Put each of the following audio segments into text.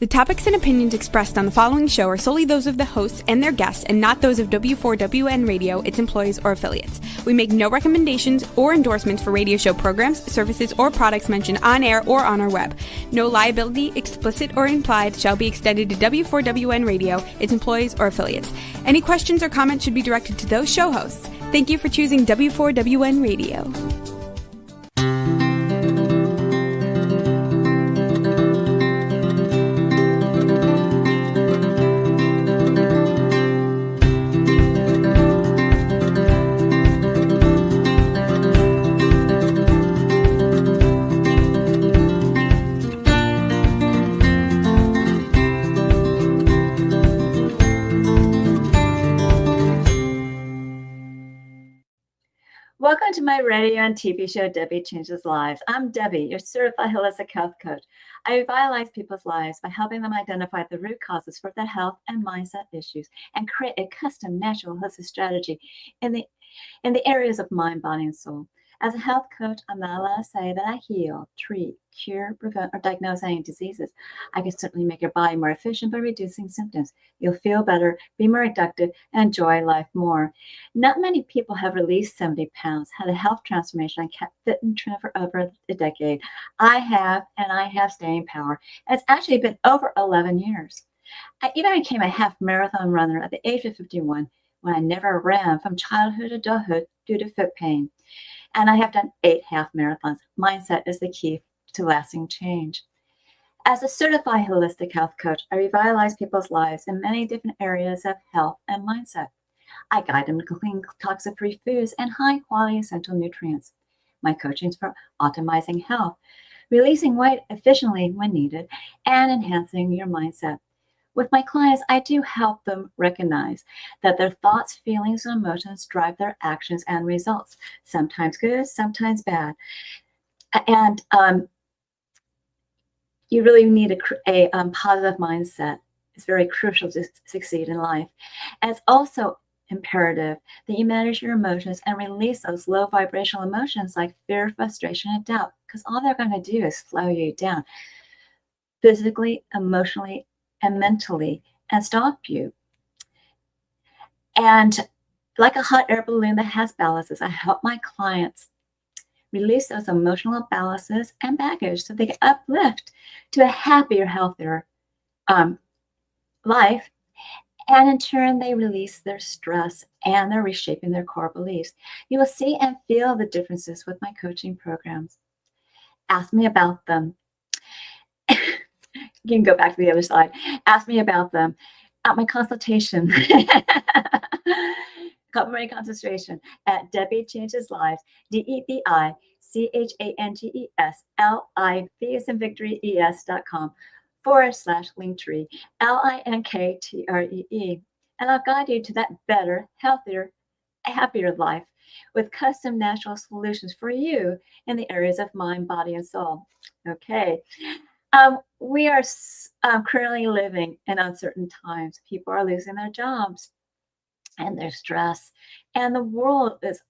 The topics and opinions expressed on the following show are solely those of the hosts and their guests and not those of W4WN Radio, its employees, or affiliates. We make no recommendations or endorsements for radio show programs, services, or products mentioned on air or on our web. No liability, explicit or implied, shall be extended to W4WN Radio, its employees, or affiliates. Any questions or comments should be directed to those show hosts. Thank you for choosing W4WN Radio. Welcome to my radio and TV show, Debi Changes Lives. I'm Debbie, your certified holistic health coach. I revitalize people's lives by helping them identify the root causes for their health and mindset issues and create a custom natural holistic strategy in the areas of mind, body, and soul. As a health coach, I'm not allowed to say that I heal, treat, cure, prevent, or diagnose any diseases. I can certainly make your body more efficient by reducing symptoms. You'll feel better, be more productive, and enjoy life more. Not many people have released 70 pounds, had a health transformation, and kept fit and trim for over a decade. I have, and I have staying power. It's actually been over 11 years. I even became a half marathon runner at the age of 51 when I never ran from childhood to adulthood due to foot pain. And I have done 8 half marathons. Mindset is the key to lasting change. As a certified holistic health coach, I revitalize people's lives in many different areas of health and mindset. I guide them to clean, toxic-free foods and high-quality essential nutrients. My coaching is for optimizing health, releasing weight efficiently when needed, and enhancing your mindset. With my clients, I do help them recognize that their thoughts, feelings, and emotions drive their actions and results, sometimes good, sometimes bad. And you really need a positive mindset. It's very crucial to succeed in life. And it's also imperative that you manage your emotions and release those low vibrational emotions like fear, frustration, and doubt, because all they're going to do is slow you down physically, emotionally, and mentally, and stop you. And like a hot air balloon that has ballasts, I help my clients release those emotional ballasts and baggage so they can uplift to a happier, healthier life. And in turn, they release their stress and they're reshaping their core beliefs. You will see and feel the differences with my coaching programs. Ask me about them. You can go back to the other slide. Ask me about them at my consultation. Complimentary consultation at Debi Changes Lives, DebiChangesLives, as in Victory, ES.com/Linktree, LINKTREE. And I'll guide you to that better, healthier, happier life with custom natural solutions for you in the areas of mind, body, and soul. Okay. We are currently living in uncertain times. People are losing their jobs and their stress, and the world is,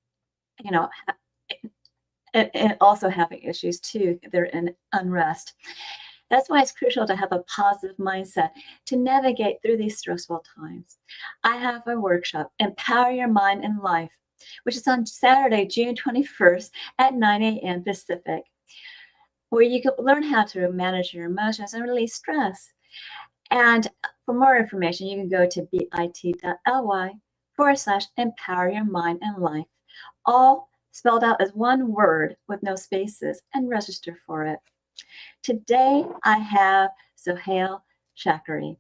and also having issues too. They're in unrest. That's why it's crucial to have a positive mindset to navigate through these stressful times. I have a workshop, Empower Your Mind and Life, which is on Saturday, June 21st at 9 a.m. Pacific, where you can learn how to manage your emotions and release stress. And for more information, you can go to bit.ly/empower your mind and life, all spelled out as one word with no spaces, and register for it. Today, I have Sohail Shakeri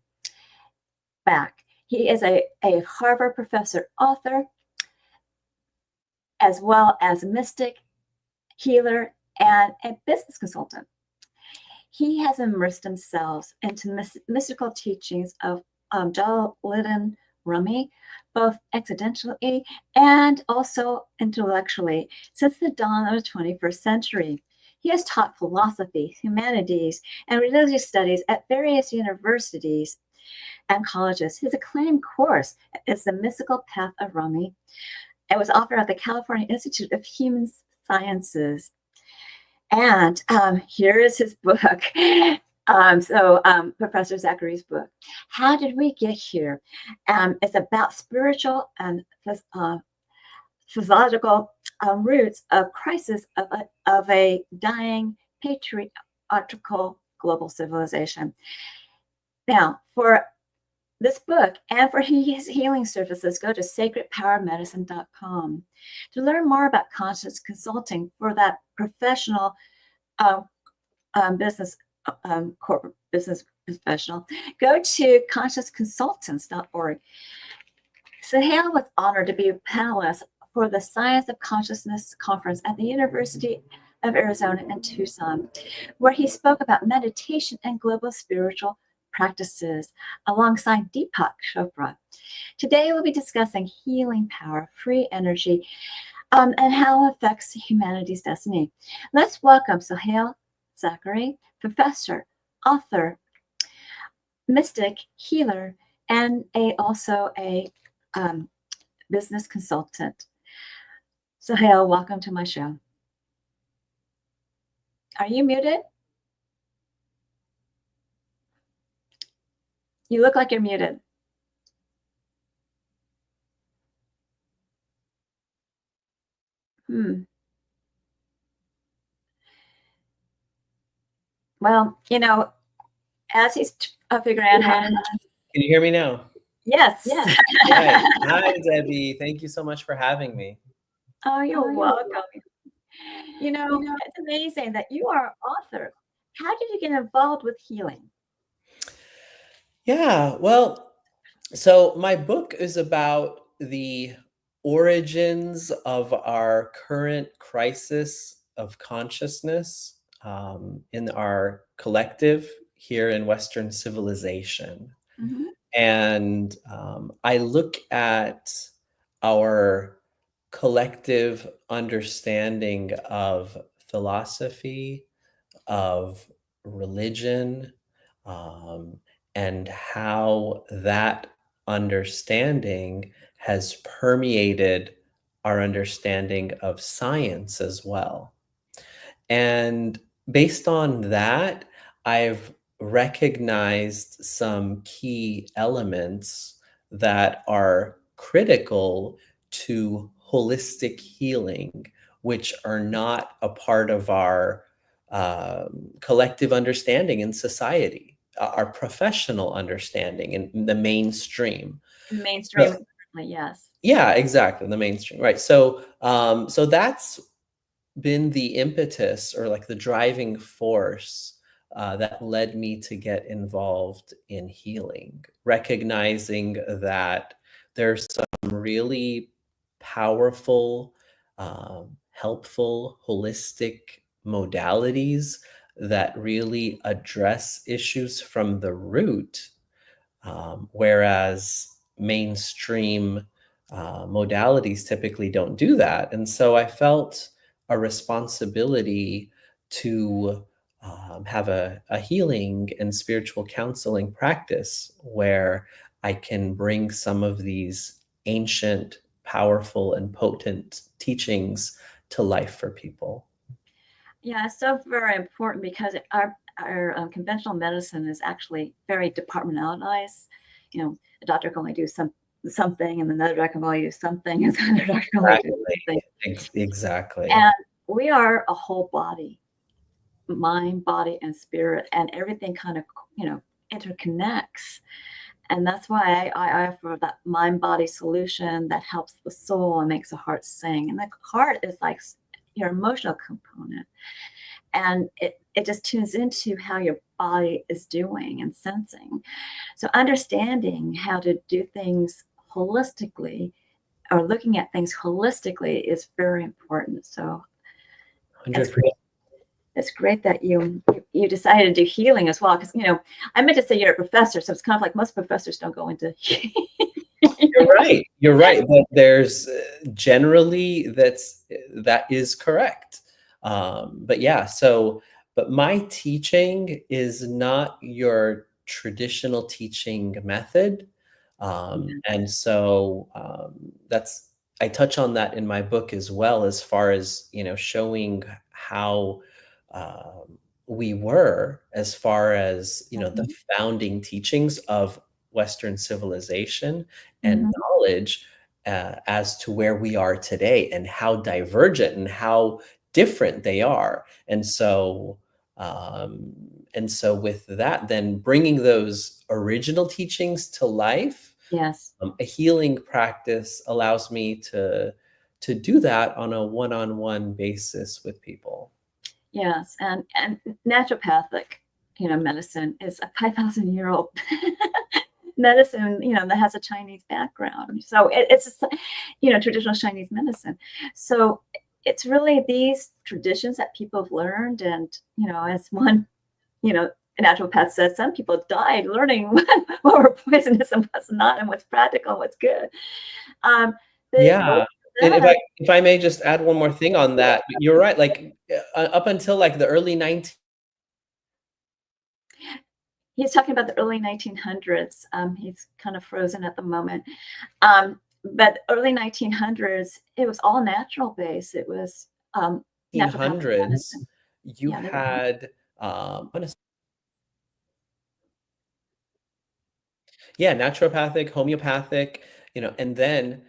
back. He is a Harvard professor, author, as well as a mystic, healer, and a business consultant. He has immersed himself into mystical teachings of Jalaluddin Rumi, both accidentally and also intellectually, since the dawn of the 21st century. He has taught philosophy, humanities, and religious studies at various universities and colleges. His acclaimed course is The Mystical Path of Rumi. It was offered at the California Institute of Human Sciences. And here is his book. Professor Zachary's book, How Did We Get Here? It's about spiritual and physiological roots of crisis of a dying patriarchal global civilization. Now, for this book and for his healing services, go to sacredpowermedicine.com to learn more about conscious consulting for that professional business, corporate business professional. Go to consciousconsultants.org. Sohail was honored to be a panelist for the Science of Consciousness Conference at the University of Arizona in Tucson, where he spoke about meditation and global spiritual practices alongside Deepak Chopra. Today, we'll be discussing healing power, free energy, and how it affects humanity's destiny. Let's welcome Sohail Shakeri, professor, author, mystic, healer, and also a business consultant. Sohail, welcome to my show. Are you muted? You look like you're muted. Well, as he's figuring out how to... Can you hear me now? Yes. Right. Hi, Debbie. Thank you so much for having me. Oh, you're welcome. It's amazing that you are an author. How did you get involved with healing? Yeah, well, so my book is about the origins of our current crisis of consciousness in our collective here in Western civilization. Mm-hmm. And I look at our collective understanding of philosophy, of religion, and how that understanding has permeated our understanding of science as well. And based on that, I've recognized some key elements that are critical to holistic healing, which are not a part of our collective understanding in society, our professional understanding in the mainstream. Mainstream, yes. Yeah, exactly, the mainstream, right? So, so that's been the impetus or like the driving force that led me to get involved in healing, recognizing that there's some really powerful, helpful, holistic modalities that really address issues from the root, whereas mainstream modalities typically don't do that. And so I felt a responsibility to have a healing and spiritual counseling practice where I can bring some of these ancient, powerful, and potent teachings to life for people. Yeah, it's so very important because our conventional medicine is actually very departmentalized. A doctor can only do something, and another doctor can only do something, and another doctor can only do something. Exactly. And we are a whole body, mind, body, and spirit, and everything kind of, interconnects. And that's why I offer that mind-body solution that helps the soul and makes the heart sing. And the heart is like your emotional component. And it just tunes into how your body is doing and sensing. So understanding how to do things holistically or looking at things holistically is very important. So 100%. It's great that you decided to do healing as well. Because, I meant to say you're a professor, so it's kind of like most professors don't go into You're right. But there's generally that is correct. But yeah, but my teaching is not your traditional teaching method. And so I touch on that in my book as well, as far as, showing how we were, as far as, the founding teachings of Western civilization and Mhm. knowledge, as to where we are today and how divergent and how different they are. Um, and so with that, then bringing those original teachings to life, Yes. a healing practice allows me to do that on a one-on-one basis with people. Yes. And naturopathic, medicine is a 5,000-year-old medicine, that has a Chinese background. So it's just, traditional Chinese medicine. So it's really these traditions that people have learned. And, as one, you know, naturopath says, some people died learning what were poisonous and what's not, and what's practical and what's good. Um, the importance Yeah, of and if I that, if I may just add one more thing on that, you're right, like, up until, like, the early 19 he's talking about the early 1900s. He's kind of frozen at the moment. But early 1900s, it was all natural base. It was naturopathic 1800s, medicine. you Yeah, they were all. had, yeah, naturopathic, homeopathic, and then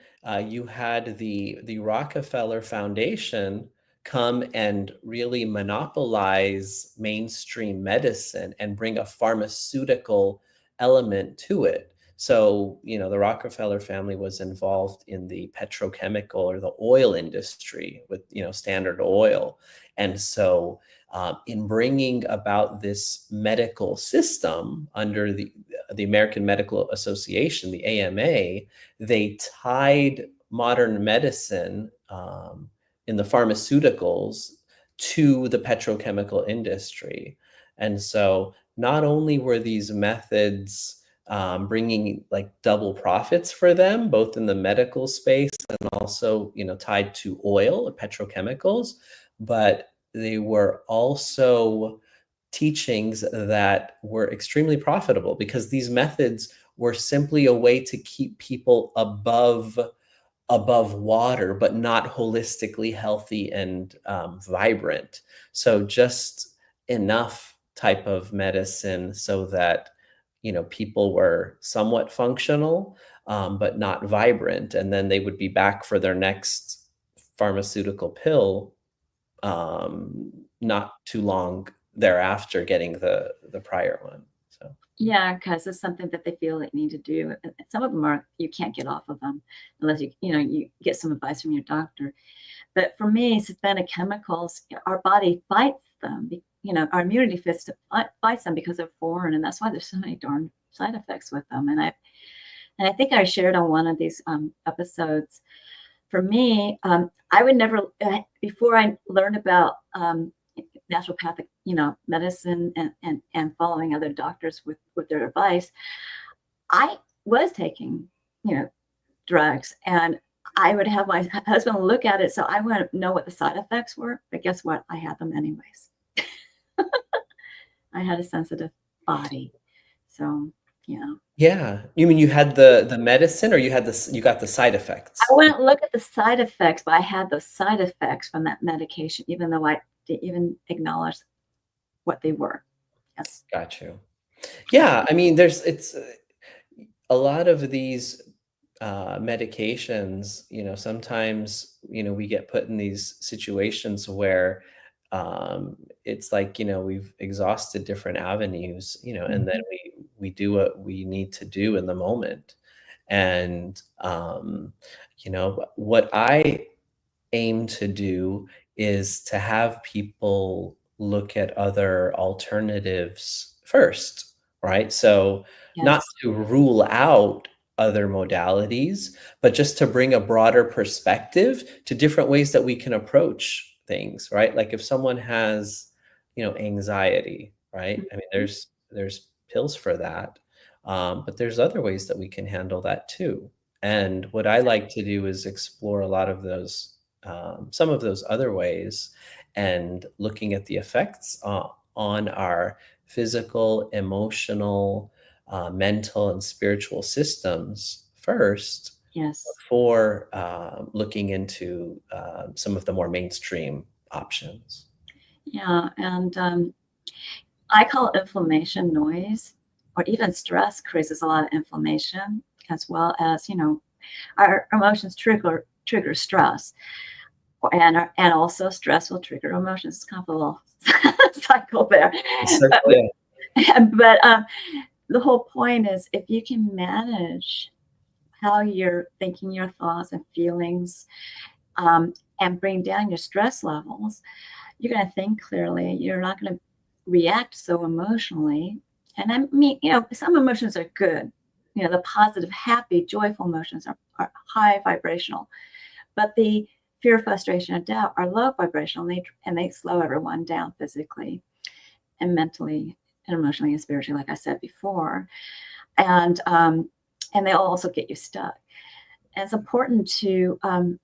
you had the Rockefeller Foundation come and really monopolize mainstream medicine and bring a pharmaceutical element to it. So, the Rockefeller family was involved in the petrochemical or the oil industry with, Standard Oil. And so, in bringing about this medical system under the American Medical Association, the AMA, they tied modern medicine, in the pharmaceuticals, to the petrochemical industry. And so not only were these methods, bringing like double profits for them, both in the medical space and also, tied to oil, petrochemicals, but they were also teachings that were extremely profitable because these methods were simply a way to keep people above water, but not holistically healthy and vibrant. So just enough type of medicine so that people were somewhat functional, but not vibrant, and then they would be back for their next pharmaceutical pill, not too long thereafter getting the prior one. So Yeah, because it's something that they feel they need to do. And some of them are, you can't get off of them unless you get some advice from your doctor. But for me, systemic chemicals, our body fights them. Our immunity fights them because they're foreign, and that's why there's so many darn side effects with them. And I think I shared on one of these episodes. For me, I would never, before I learned about naturopathic, medicine and following other doctors with their advice, I was taking, drugs, and I would have my husband look at it so I wouldn't know what the side effects were. But guess what? I had them anyways. I had a sensitive body, so yeah. yeah, you mean you had the medicine, or you got the side I effects? wouldn't look at the side effects, but I had those side effects from that medication, even though I didn't even acknowledge what they were. Yes. Got you. Yeah, I mean, it's a lot of these medications, sometimes, we get put in these situations where, it's like, we've exhausted different avenues, and then Mhm. we do what we need to do in the moment. And, what I aim to do is to have people look at other alternatives first, right? So, not Yes. to rule out other modalities, but just to bring a broader perspective to different ways that we can approach things, right? Like if someone has, anxiety, right? I mean, Mhm. there's pills for that, but there's other ways that we can handle that too. And what I like to do is explore a lot of those, some of those other ways, and looking at the effects on our physical, emotional, mental, and spiritual systems first Yes. before looking into some of the more mainstream options. Yeah. And I call inflammation noise, or even stress causes a lot of inflammation, as well as, our emotions trigger stress, and also stress will trigger emotions. It's kind of a little cycle there. But, the whole point is, if you can manage how you're thinking, your thoughts and feelings, and bring down your stress levels, you're going to think clearly. You're not going to react so emotionally. And I mean, some emotions are good. The positive, happy, joyful emotions are high vibrational, but the fear, frustration, and doubt are low vibrational, and they slow everyone down physically and mentally and emotionally and spiritually, like I said before. And they'll also get you stuck. And it's important to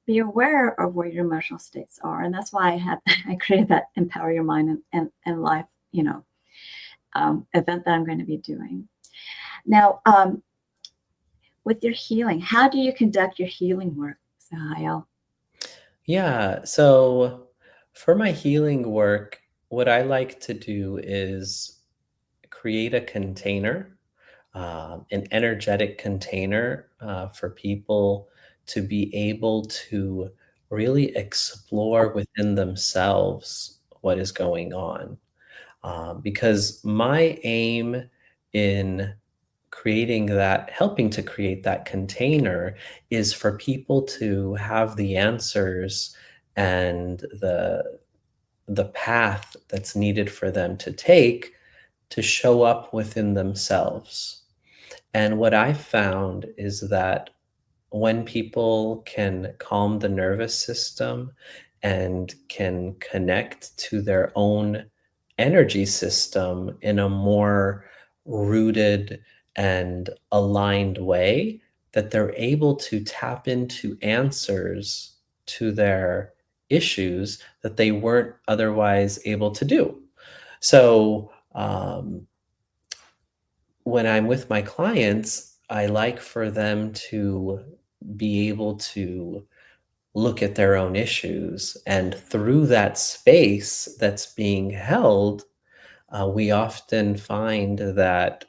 be aware of where your emotional states are. And that's why I created that Empower Your Mind and Life, event that I'm going to be doing. Now, with your healing, how do you conduct your healing work, Sohail? Yeah. So for my healing work, what I like to do is create a container, an energetic container for people to be able to really explore within themselves what is going on. Because my aim in helping to create that container is for people to have the answers and the path that's needed for them to take to show up within themselves. And what I found is that when people can calm the nervous system and can connect to their own energy system in a more rooted and aligned way, that they're able to tap into answers to their issues that they weren't otherwise able to do. So, when I'm with my clients, I like for them to be able to look at their own issues. And through that space that's being held, we often find that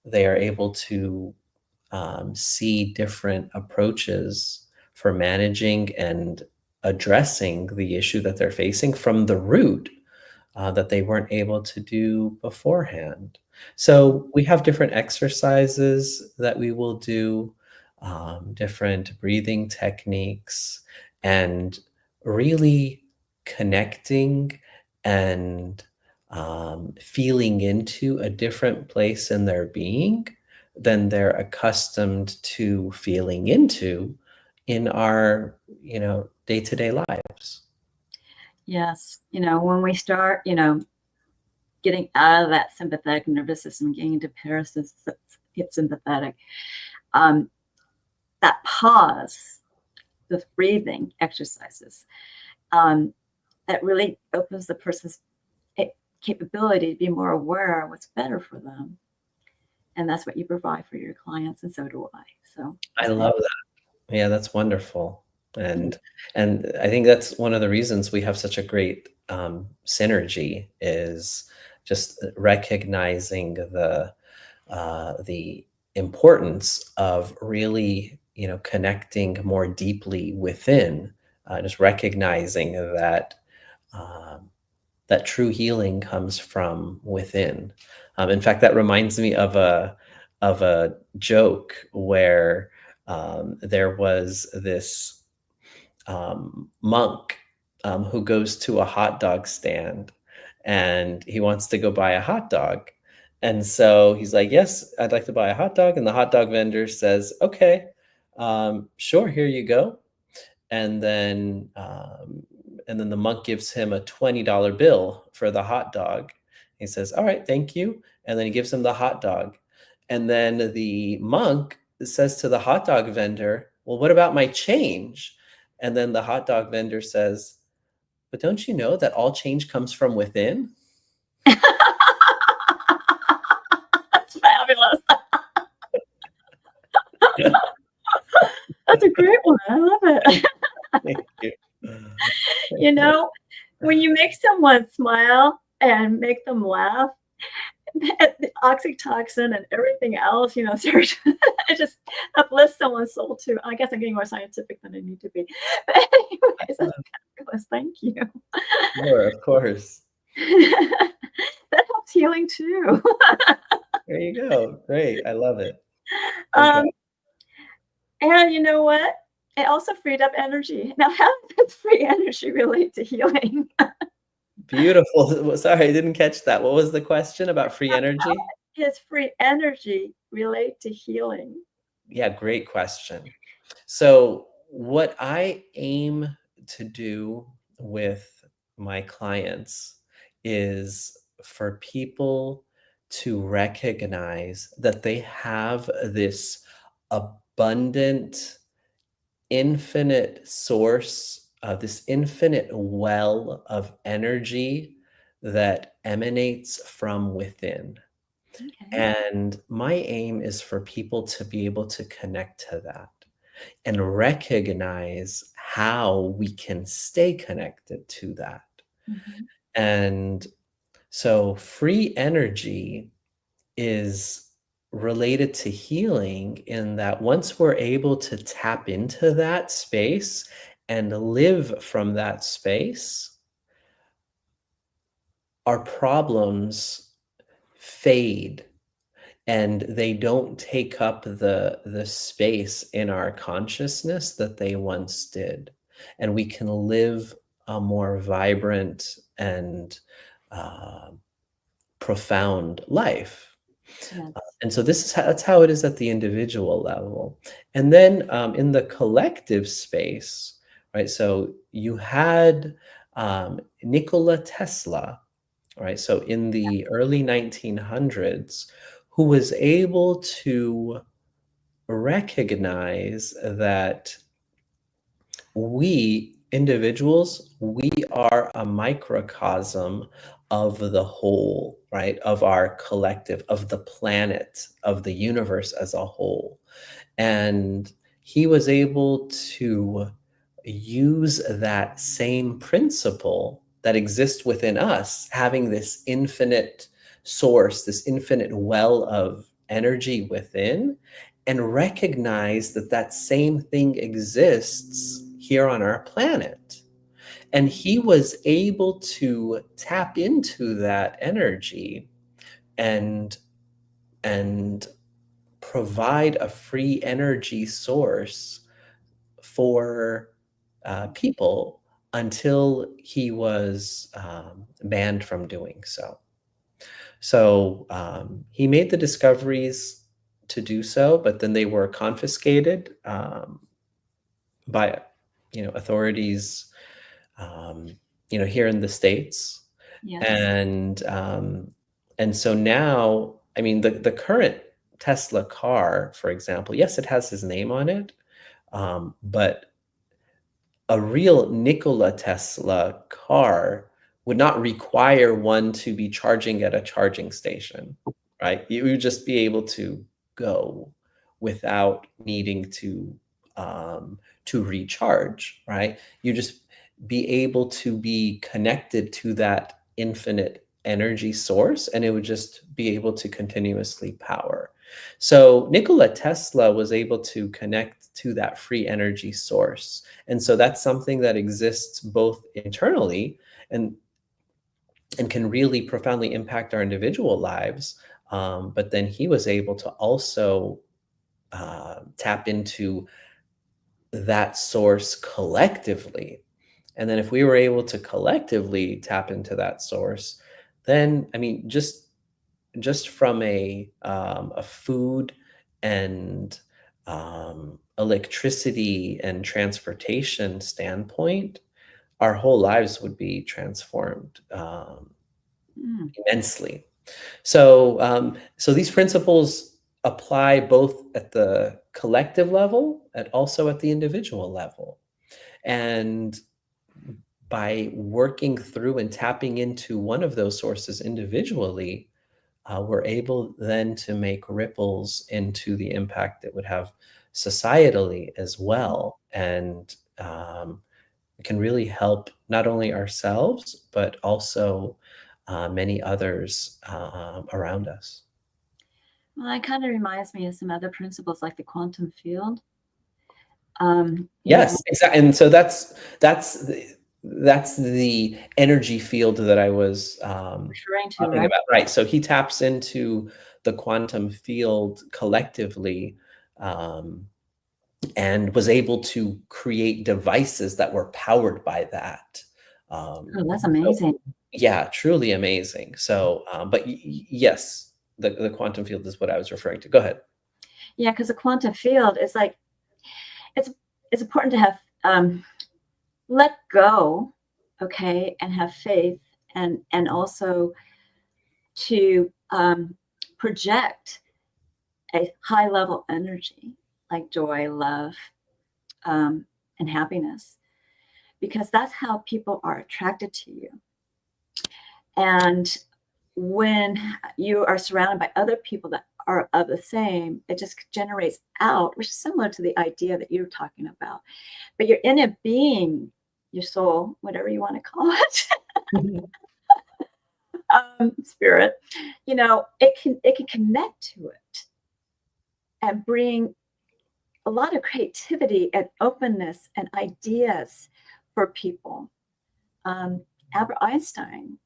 they are able to see different approaches for managing and addressing the issue that they're facing from the root that they weren't able to do beforehand. So we have different exercises that we will do, different breathing techniques, and really connecting and feeling into a different place in their being than they're accustomed to feeling into in our, day-to-day lives. Yes. When we start, getting out of that sympathetic nervous system, getting into parasympathetic, that pause, the breathing exercises, that really opens the person's capability to be more aware of what's better for them. And that's what you provide for your clients, and so do I. So I love that. Yeah, that's wonderful. And I think that's one of the reasons we have such a great synergy, is just recognizing the importance of really, connecting more deeply within, just recognizing that that true healing comes from within. In fact, that reminds me of a joke where there was this monk who goes to a hot dog stand, and he wants to go buy a hot dog. And so he's like, "Yes, I'd like to buy a hot dog." And the hot dog vendor says, "Okay, sure, here you go." And then the monk gives him a $20 bill for the hot dog. He says, "All right, thank you." And then he gives him the hot dog. And then the monk says to the hot dog vendor, "Well, what about my change?" And then the hot dog vendor says, "But don't you know that all change comes from within?" That's fabulous. That's a great one. I love it. Thank you. When you make someone smile and make them laugh, the oxytocin and everything else, it just uplifts someone's soul too. I guess I'm getting more scientific than I need to be. But anyways, that's fabulous. Thank you. Sure, of course. That helps healing too. There you go. Great. I love it. Okay. Um, and you know what? It also freed up energy. Now, how does free energy relate to healing? Beautiful. Sorry, I didn't catch that. What was the question about free energy? Does free energy relate to healing? Yeah, great question. So, what I aim to do with my clients is for people to recognize that they have this abundant, infinite source, this infinite well of energy that emanates from within. Okay. And my aim is for people to be able to connect to that and recognize how we can stay connected to that. Mhm. And so free energy is related to healing in that once we're able to tap into that space and live from that space, our problems fade and they don't take up the space in our consciousness that they once did, and we can live a more vibrant and uh, profound life. Yes. And so that's how it is at the individual level. And then in the collective space, right? So you had Nikola Tesla, right? So in the early 1900s, who was able to recognize that we individuals, we are a microcosm of the whole, right? Of our collective, of the planet, of the universe as a whole. And he was able to use that same principle that exists within us, having this infinite source, this infinite well of energy within, and recognize that that same thing exists here on our planet. And he was able to tap into that energy and and provide a free energy source for people until he was banned from doing so. So he made the discoveries to do so, but then they were confiscated by authorities here in the States. Yes. And so now, I mean, the current Tesla car, for example, yes, it has his name on it, but a real Nikola Tesla car would not require one to be charging at a charging station, right? You would just be able to go without needing to recharge, right? You just be able to be connected to that infinite energy source, and it would just be able to continuously power. So Nikola Tesla was able to connect to that free energy source. And so that's something that exists both internally and can really profoundly impact our individual lives. But then he was able to also tap into that source collectively. And then if we were able to collectively tap into that source, then I mean, just from a food and electricity and transportation standpoint, our whole lives would be transformed Mm. immensely. So these principles apply both at the collective level and also at the individual level. And by working through and tapping into one of those sources individually, we're able then to make ripples into the impact it would have societally as well. And it can really help not only ourselves, but also many others around us. Well, it kind of reminds me of some other principles like the quantum field. Yes, exactly. And so that's the energy field that I was referring to, talking right? about. Right. So he taps into the quantum field collectively, and was able to create devices that were powered by that. Oh, that's So, amazing. yeah, truly amazing. So, but yes, the quantum field is what I was referring to. Go ahead. Yeah, because the quantum field is like it's important to have let go, okay, and have faith, and also to project a high level energy like joy, love, and happiness, because that's how people are attracted to you. And when you are surrounded by other people that are of the same, it just generates out, which is similar to the idea that you're talking about. But your inner being, your soul, whatever you want to call it, spirit, it can connect to it and bring a lot of creativity and openness and ideas for people. Albert Einstein,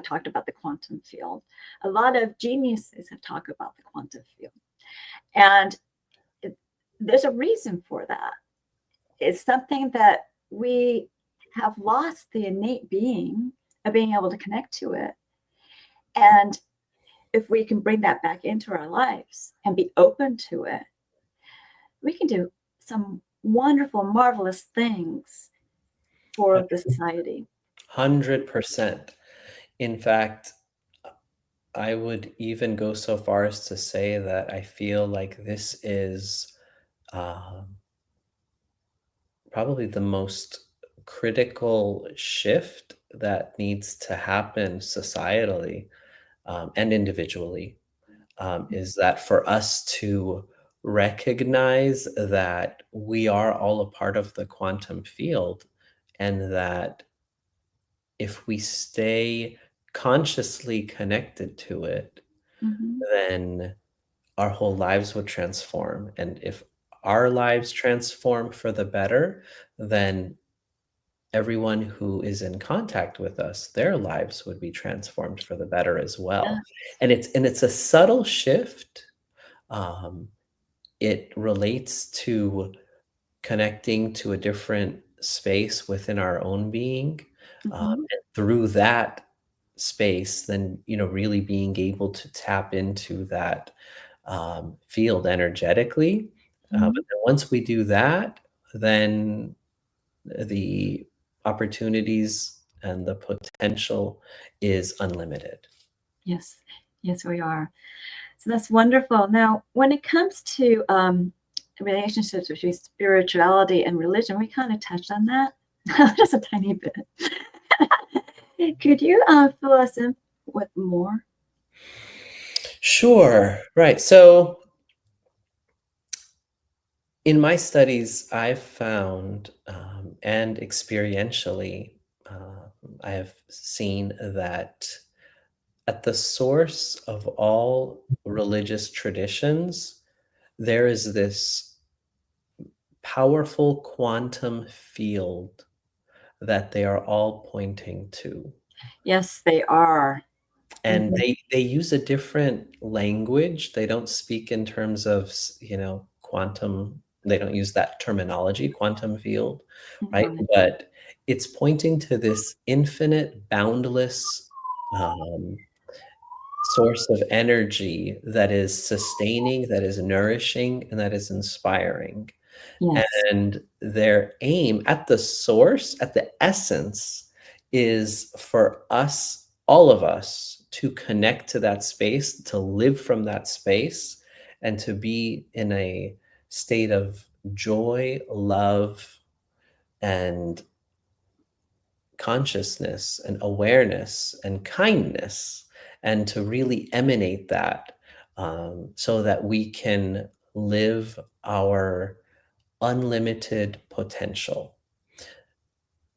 talked about the quantum field. A lot of geniuses have talked about the quantum field. And there's a reason for that. It's something that we have lost the innate being of being able to connect to it. And if we can bring that back into our lives and be open to it, we can do some wonderful, marvelous things for the society. 100%. In fact, I would even go so far as to say that I feel like this is um, probably the most critical shift that needs to happen societally, and individually, is that for us to recognize that we are all a part of the quantum field, and that if we stay consciously connected to it, Mhm. then our whole lives would transform. And if our lives transform for the better, then everyone who is in contact with us, their lives would be transformed for the better as Yeah. well. And it's a subtle shift. Um, it relates to connecting to a different space within our own being, Mhm. and through that space, then really being able to tap into that field energetically. But Mhm. then once we do that, then the opportunities and the potential is unlimited. Yes. Yes, we are. So that's wonderful. Now, when it comes to relationships between spirituality and religion, we kind of touched on that just a tiny bit. Could you fill us in with more? Sure. Right. So in my studies, I've found, and experientially, I have seen that at the source of all religious traditions, there is this powerful quantum field that they are all pointing to. Yes, they are. And Mhm. they use a different language. They don't speak in terms of, quantum. They don't use that terminology, quantum field, right? Right. But it's pointing to this infinite, boundless, um, source of energy that is sustaining, that is nourishing, and that is inspiring. Yes. And their aim at the source, at the essence, is for us, all of us, to connect to that space, to live from that space, and to be in a state of joy, love, and consciousness, and awareness, and kindness, and to really emanate that, so that we can live our unlimited potential.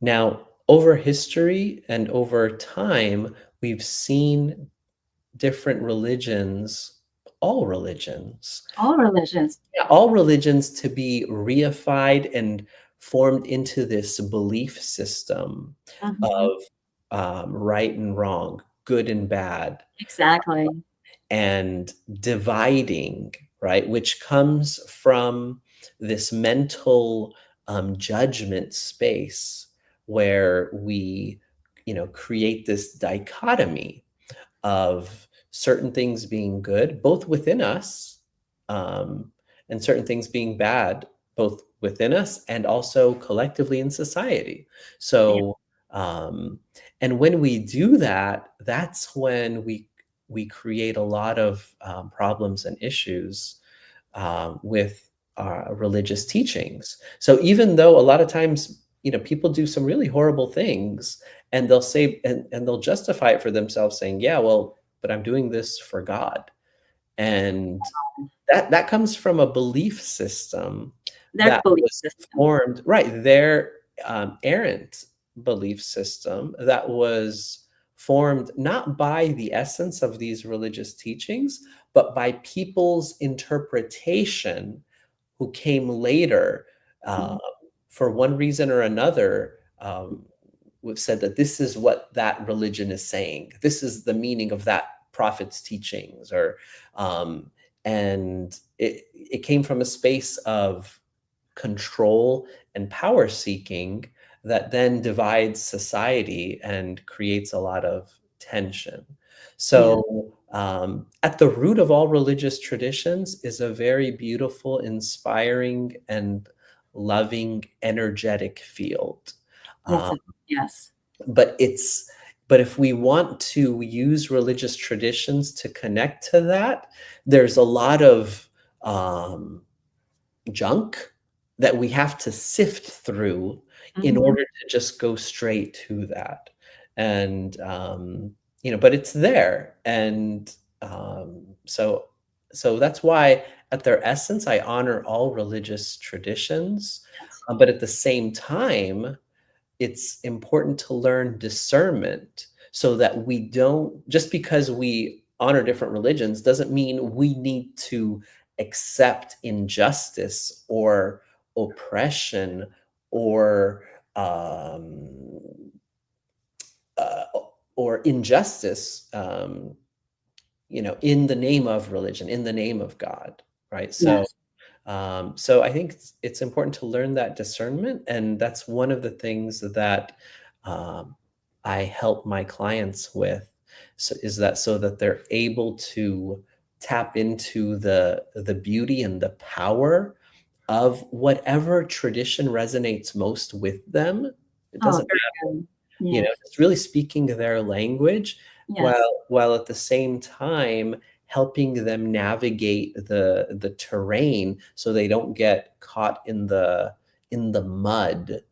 Now, over history and over time, we've seen different religions, all religions, All religions. yeah, all religions to be reified and formed into this belief system Mhm. of right and wrong, good and bad, Exactly. and dividing, right? Which comes from this mental judgment space where we, create this dichotomy of certain things being good, both within us, um, and certain things being bad, both within us and also collectively in society. Yeah. So, um, and when we do that, that's when we create a lot of problems and issues with religious teachings. So even though a lot of times, people do some really horrible things, and they'll say, and they'll justify it for themselves, saying, "Yeah, well, but I'm doing this for God," and that comes from a belief system Their that belief was system. formed, right, their errant belief system that was formed not by the essence of these religious teachings, but by people's interpretation who came later, uh, Mhm. for one reason or another, we've said that this is what that religion is saying. This is the meaning of that prophet's teachings, or and it came from a space of control and power seeking that then divides society and creates a lot of tension. Yeah. So, at the root of all religious traditions is a very beautiful, inspiring, and loving, energetic field. Yes. Um, Yes. but it's but if we want to use religious traditions to connect to that, there's a lot of um, junk that we have to sift through in Mhm. order to just go straight to that. And but it's there. And so that's why at their essence I honor all religious traditions. Yes. But at the same time, it's important to learn discernment so that we don't, just because we honor different religions doesn't mean we need to accept injustice or oppression or um, uh, or injustice, in the name of religion, in the name of God, right? So Yes. so I think it's important to learn that discernment, and that's one of the things that um, I help my clients with. So is that so that they're able to tap into the beauty and the power of whatever tradition resonates most with them. It Oh, doesn't very matter, good. Yes. just really speaking their language, Yes. while at the same time helping them navigate the terrain so they don't get caught in the mud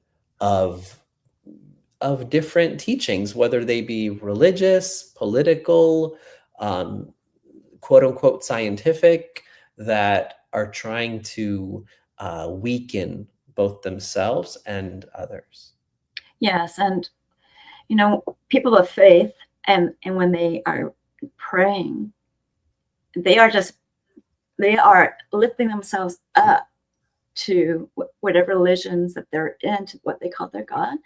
of different teachings, whether they be religious, political, um, quote unquote scientific, that are trying to weaken both themselves and others. Yes. And people of faith, and when they are praying, they are just they are lifting themselves up to whatever religions that they're in, to what they call their God.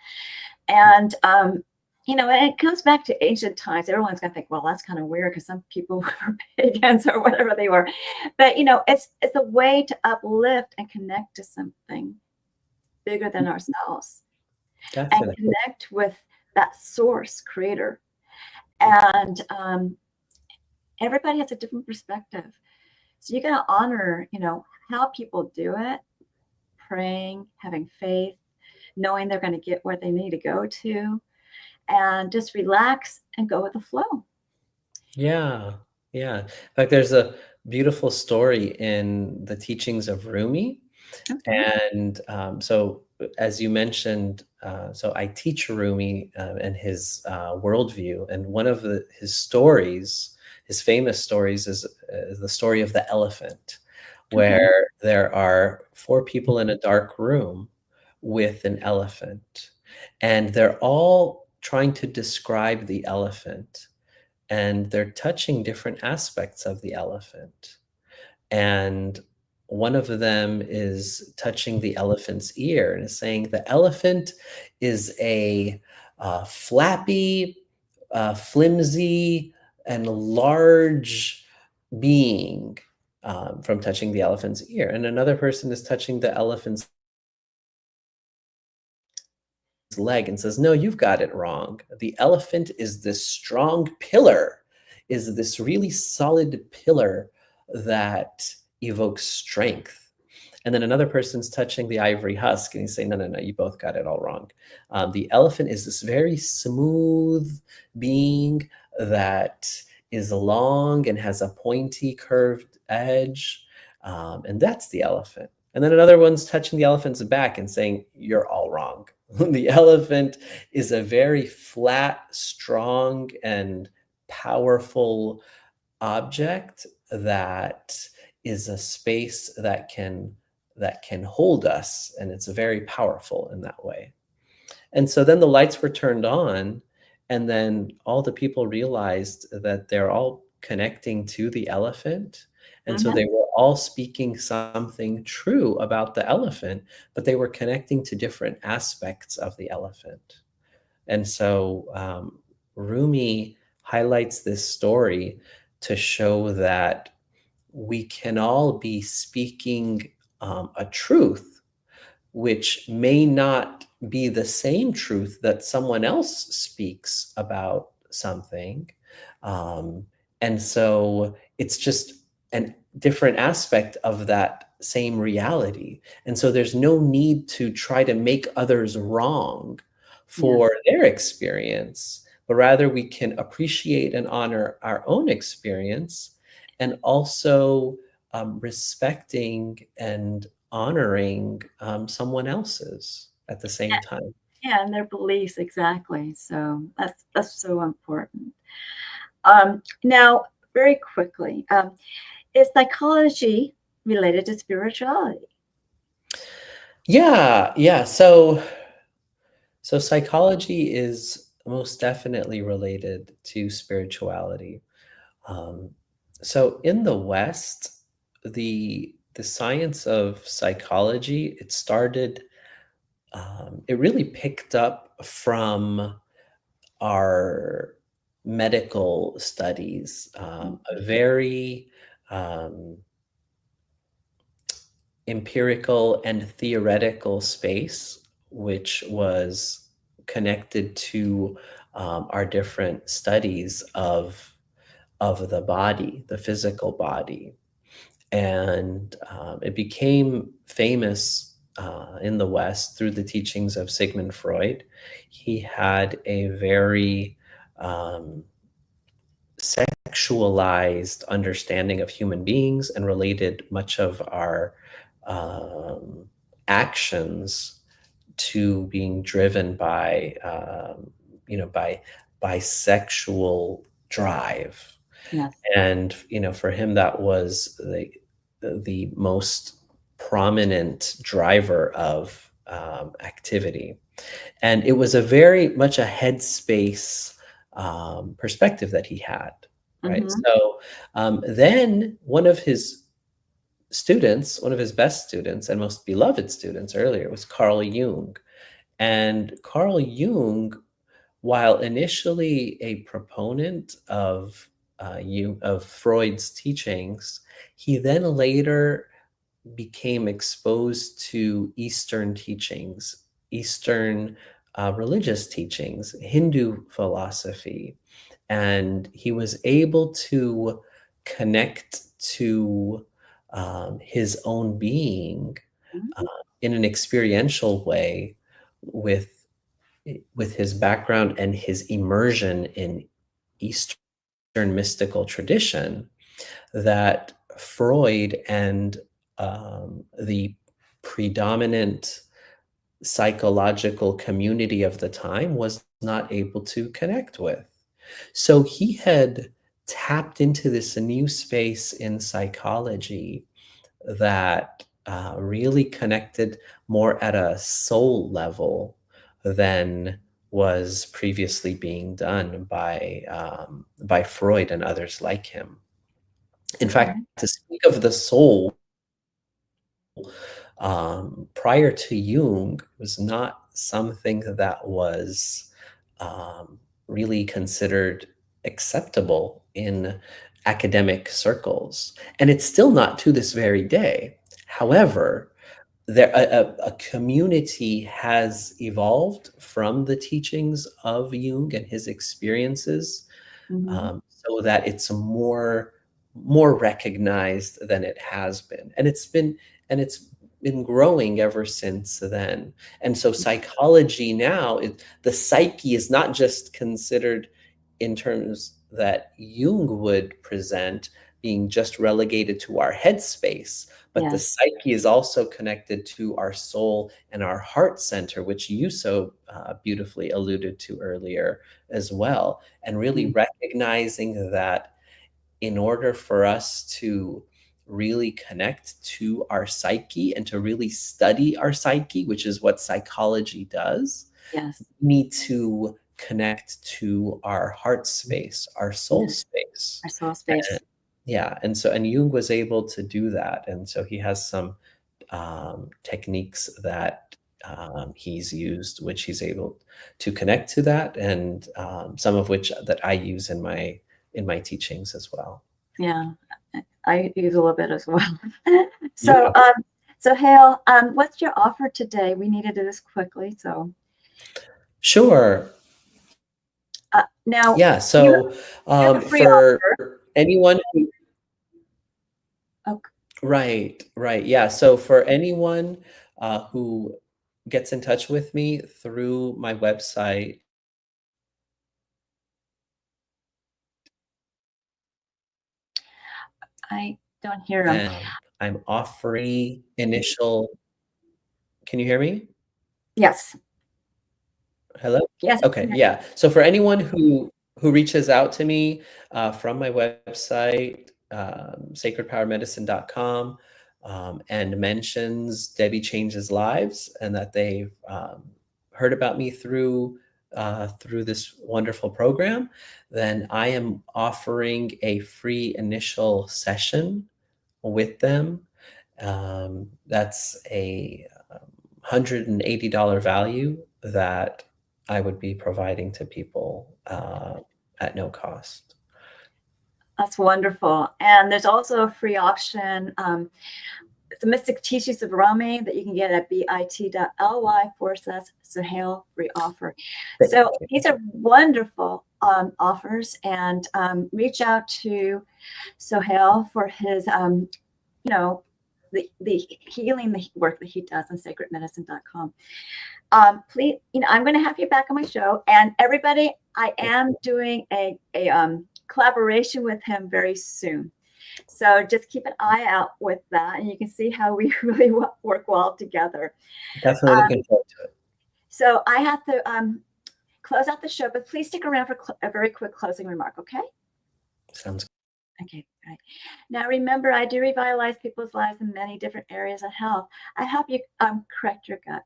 And and it goes back to ancient times. Everyone's gonna think, well, that's kind of weird because some people were pagans or whatever they were. But it's a way to uplift and connect to something bigger than ourselves and Definitely. connect with that source creator. And everybody has a different perspective. So you gotta honor, how people do it, praying, having faith, knowing they're going to get where they need to go to, and just relax and go with the flow. Yeah, yeah. In fact, there's a beautiful story in the teachings of Rumi. Okay. And so, as you mentioned, so I teach Rumi and his worldview. And one of his stories, his famous stories, is the story of the elephant, Okay. where there are four people in a dark room with an elephant. and they're all trying to describe the elephant, and they're touching different aspects of the elephant. And one of them is touching the elephant's ear and is saying the elephant is a flappy, flimsy, and large being, from touching the elephant's ear. And another person is touching the elephant's leg and says, "No, you've got it wrong. The elephant is this strong pillar, is this really solid pillar that evokes strength." And then another person's touching the ivory husk and he's saying, "No, no, no, you both got it all wrong. The elephant is this very smooth being that is long and has a pointy curved edge. And that's the elephant." And then another one's touching the elephant's back and saying, "You're all wrong. The elephant is a very flat, strong, and powerful object that is a space that can hold us, and it's very powerful in that way." And so then the lights were turned on, and then all the people realized that they're all connecting to the elephant. And so Mhm. they were all speaking something true about the elephant, but they were connecting to different aspects of the elephant. And so Rumi highlights this story to show that we can all be speaking a truth which may not be the same truth that someone else speaks about something. Um, and so it's just a different aspect of that same reality. And so there's no need to try to make others wrong Yes. for their experience, but rather we can appreciate and honor our own experience, and also respecting and honoring someone else's at the same time. Yeah, and their beliefs, exactly. So that's so important. Now, very quickly, is psychology related to spirituality? Yeah, yeah. So psychology is most definitely related to spirituality. Um, so in the West, the science of psychology, it really picked up from our medical studies, a very um, empirical and theoretical space, which was connected to our different studies of the body, the physical body. And it became famous in the West through the teachings of Sigmund Freud. He had a very um, sexualized understanding of human beings and related much of our um, actions to being driven by by sexual drive. Yes. And for him that was the most prominent driver of activity. And it was a very much a headspace perspective that he had, right? Hmm. So then one of his best students and most beloved students earlier was Carl Jung. And Carl Jung, while initially a proponent of Freud's teachings, he then later became exposed to Eastern teachings, Eastern religious teachings, Hindu philosophy, and he was able to connect to his own being uh, in an experiential way with his background and his immersion in Eastern mystical tradition, that Freud and the predominant psychological community of the time was not able to connect with. So he had tapped into this new space in psychology that really connected more at a soul level than was previously being done by Freud and others like him. In fact, Okay. to speak of the soul, prior to Jung, was not something that was really considered acceptable in academic circles. And it's still not to this very day. However, a community has evolved from the teachings of Jung and his experiences, Mm-hmm. so that it's more recognized than it has been, and it's been growing ever since then. And so psychology now, the psyche is not just considered in terms that Jung would present, being just relegated to our headspace, but the Yes. psyche is also connected to our soul and our heart center, which you so beautifully alluded to earlier as well. And really recognizing that in order for us to really connect to our psyche and to really study our psyche, which is what psychology does, Yes. we need to connect to our heart space, our soul Yes. space. Our soul space. Yeah, and Jung was able to do that, and so he has some techniques that he's used, which he's able to connect to that, and some of which that I use in my teachings as well. Yeah. I use a little bit as well. Yeah, So, so Hale, what's your offer today? We need to do this quickly. So, sure. now Yeah, you so you have a free for offer. anyone who, Oh, right, right, yeah. So for anyone who gets in touch with me through my website, I don't hear him. and I'm offering initial. Can you hear me? Yes. Hello? Yes. Okay, yeah. So for anyone who reaches out to me from my website, sacredpowermedicine.com, and mentions Debi Changes Lives, and that they've heard about me through this wonderful program, then I am offering a free initial session with them. That's a $180 value that I would be providing to people at no cost. That's wonderful. And there's also a free option. It's a Mystic Teachings of Rumi that you can get at bit.ly/Sohail free offer. Thank So you. these are wonderful offers, and reach out to Sohail for his, the healing the work that he does on sacredmedicine.com. Please, I'm going to have you back on my show, and everybody, I am doing a collaboration with him very soon. So just keep an eye out with that, and you can see how we really work well together. Definitely looking forward to it. So I have to close out the show, but please stick around for a very quick closing remark, okay? Sounds good. Okay, right. Now remember, I do revitalize people's lives in many different areas of health. I help you correct your gut.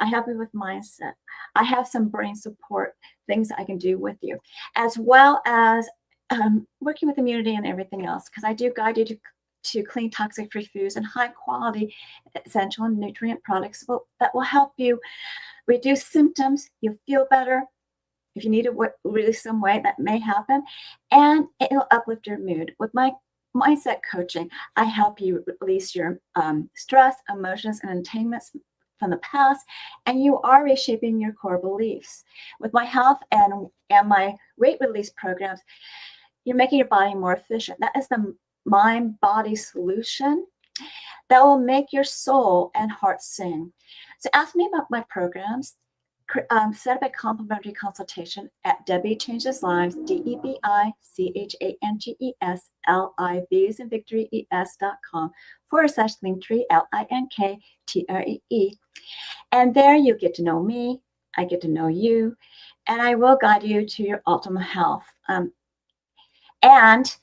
I help you with mindset. I have some brain support things I can do with you, as well as working with immunity and everything else, because I do guide you to clean, toxic-free foods and high-quality essential and nutrient products that will help you reduce symptoms. You'll feel better. If you need to release some weight, that may happen, and it'll uplift your mood. With my mindset coaching, I help you release your stress, emotions, and entanglements from the past, and you are reshaping your core beliefs. With my health and my weight release programs, you're making your body more efficient. That is the mind-body solution that will make your soul and heart sing. So ask me about my programs. Set up a complimentary consultation at Debi Changes Lives, DebiChangesLives, and Victory ES.com/Linktree, LINKTREE. And there you get to know me, I get to know you, and I will guide you to your optimal health. And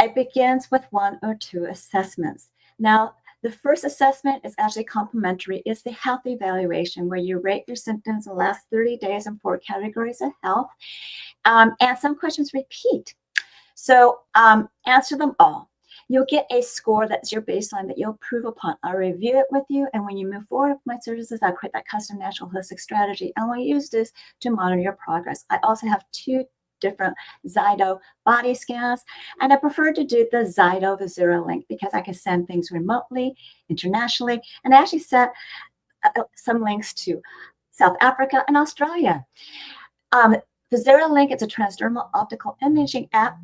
it begins with 1 or 2 assessments. Now, The first assessment is actually complimentary. It's the health evaluation where you rate your symptoms in the last 30 days in 4 categories of health. And some questions repeat. So answer them all. You'll get a score that's your baseline that you'll improve upon. I'll review it with you. And when you move forward with my services, I'll create that custom natural holistic strategy. And we'll use this to monitor your progress. I also have 2 different Zyto body scans. And I prefer to do the Zyto Visera link because I can send things remotely, internationally. And I actually sent some links to South Africa and Australia. Visera Link is a transdermal optical imaging app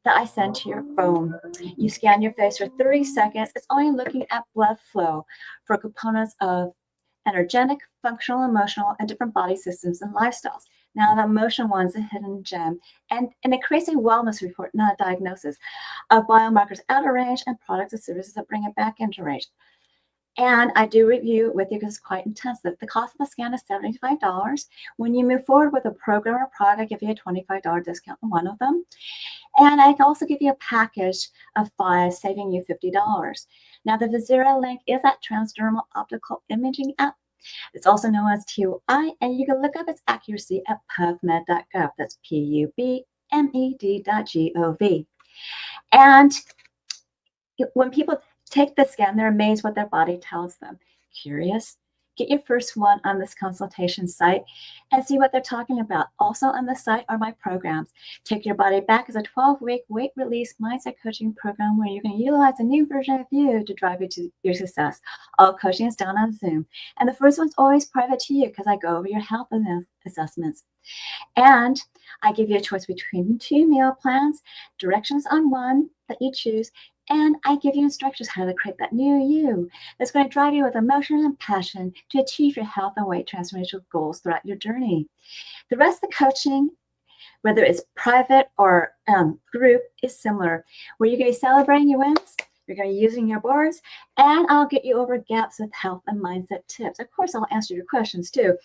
that I send to your phone. You scan your face for 30 seconds. It's only looking at blood flow for components of energetic, functional, emotional, and different body systems and lifestyles. Now, the emotional one's a hidden gem, and it creates a wellness report, not a diagnosis, of biomarkers out of range and products and services that bring it back into range. And I do review it with you because it's quite intensive. The cost of the scan is $75. When you move forward with a program or product, I give you a $25 discount on one of them. And I can also give you a package of 5, saving you $50. Now, the Visera Link is that transdermal optical imaging app. It's also known as TOI, and you can look up its accuracy at pubmed.gov. That's PUBMED.gov. And when people take the scan, they're amazed what their body tells them. Curious? Get your first one on this consultation site and see what they're talking about. Also on the site are my programs. Take Your Body Back is a 12-week weight release mindset coaching program where you can utilize a new version of you to drive you to your success. All coaching is done on Zoom. And the first one's always private to you because I go over your health assessments. And I give you a choice between 2 meal plans, directions on one that you choose, and I give you instructions how to create that new you that's going to drive you with emotion and passion to achieve your health and weight transformational goals throughout your journey. The rest of the coaching, whether it's private or group, is similar, where you're going to be celebrating your wins, you're going to be using your boards, and I'll get you over gaps with health and mindset tips. Of course, I'll answer your questions too.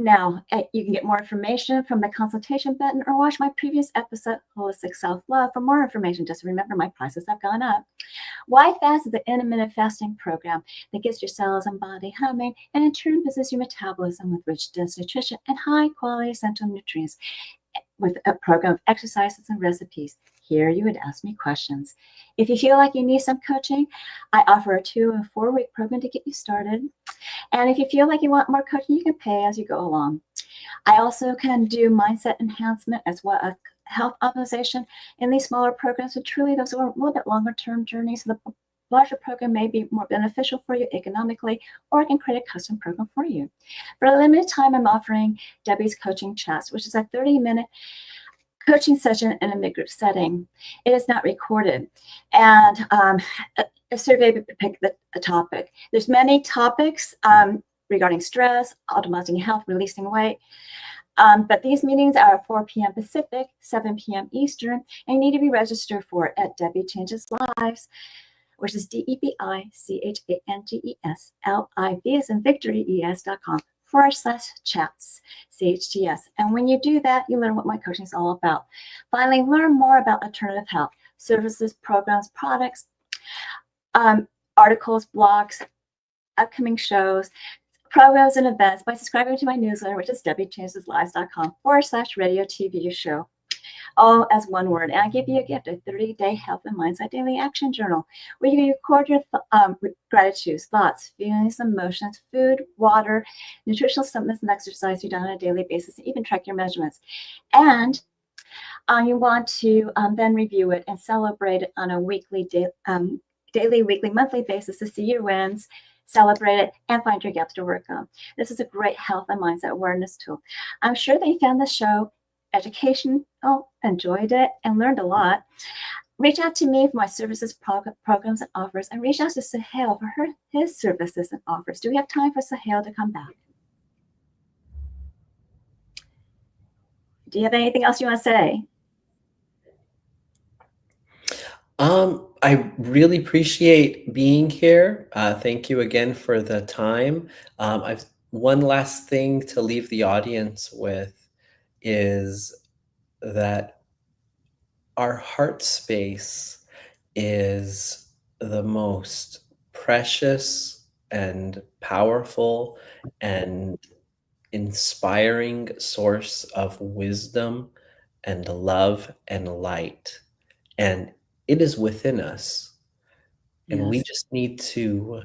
Now, you can get more information from the consultation button or watch my previous episode, Holistic Self-Love, for more information. Just remember, my prices have gone up. Why Fast is the intermittent fasting program that gets your cells and body humming and in turn boosts your metabolism with rich, dense nutrition and high-quality essential nutrients with a program of exercises and recipes. Here you would ask me questions. If you feel like you need some coaching, I offer a 2 and 4 week program to get you started. And if you feel like you want more coaching, you can pay as you go along. I also can do mindset enhancement as well as health optimization in these smaller programs, but truly those are a little bit longer term journeys. So the larger program may be more beneficial for you economically, or I can create a custom program for you. For a limited time, I'm offering Debi's Coaching Chats, which is a 30-minute coaching session in a mid-group setting. It is not recorded. And a survey would pick a topic. There's many topics regarding stress, optimizing health, releasing weight. But these meetings are at 4 p.m. Pacific, 7 p.m. Eastern, and you need to be registered for it at Debi Changes Lives, which is DebiChangesLive as in victory, es.com/chats, CHTS. And when you do that, you learn what my coaching is all about. Finally, learn more about alternative health, services, programs, products, articles, blogs, upcoming shows, programs, and events by subscribing to my newsletter, which is DebiChangesLives.com/radio TV show. All as one word. And I give you a gift, a 30-day health and mindset daily action journal where you can record your gratitudes, thoughts, feelings, emotions, food, water, nutritional supplements, and exercise you do on a daily basis, and even track your measurements. And you want to then review it and celebrate it on a weekly, daily, weekly, monthly basis to see your wins, celebrate it, and find your gaps to work on. This is a great health and mindset awareness tool. I'm sure that you found this show educational, enjoyed it, and learned a lot. Reach out to me for my services, programs, and offers, and reach out to Sohail for his services and offers. Do we have time for Sohail to come back? Do you have anything else you want to say? I really appreciate being here. Thank you again for the time. I've one last thing to leave the audience with is that our heart space is the most precious and powerful and inspiring source of wisdom and love and light. And it is within us. And we Yes. just need to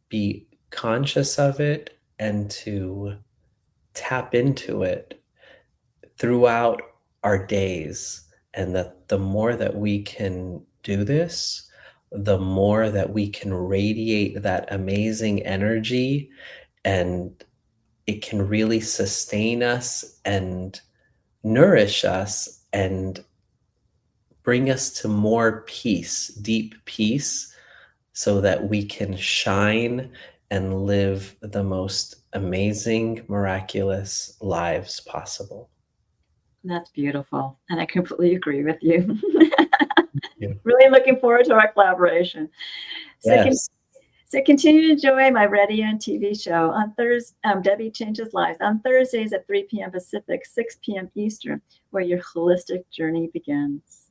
be conscious of it and to tap into it throughout our days. And that the more that we can do this, the more that we can radiate that amazing energy, and it can really sustain us and nourish us and bring us to more peace, deep peace, so that we can shine and live the most amazing, miraculous lives possible. That's beautiful. And I completely agree with you. Yeah. Really looking forward to our collaboration. So, Yes. so continue to enjoy my radio and TV show on Thursday, Debi Changes Lives, on Thursdays at 3 p.m. Pacific, 6 p.m. Eastern, where your holistic journey begins.